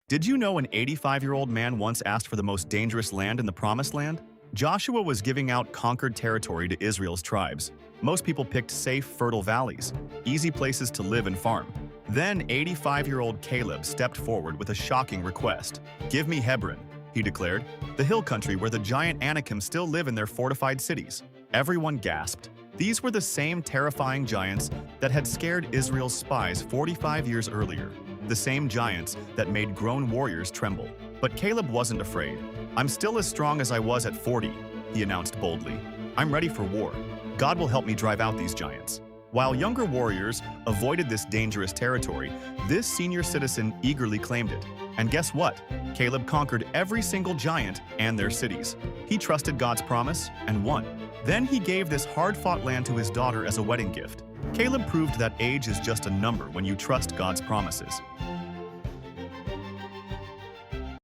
Did you know an 85-year-old man once asked for the most dangerous land in the Promised Land? Joshua was giving out conquered territory to Israel's tribes. Most people picked safe, fertile valleys, easy places to live and farm. Then 85-year-old Caleb stepped forward with a shocking request. "Give me Hebron," he declared, "the hill country where the giant Anakim still live in their fortified cities." Everyone gasped. These were the same terrifying giants that had scared Israel's spies 45 years earlier. The same giants that made grown warriors tremble. But Caleb wasn't afraid. "I'm still as strong as I was at 40, he announced boldly. "I'm ready for war. God will help me drive out these giants." While younger warriors avoided this dangerous territory, this senior citizen eagerly claimed it. And guess what? Caleb conquered every single giant and their cities. He trusted God's promise and won. Then he gave this hard-fought land to his daughter as a wedding gift. Caleb proved that age is just a number when you trust God's promises.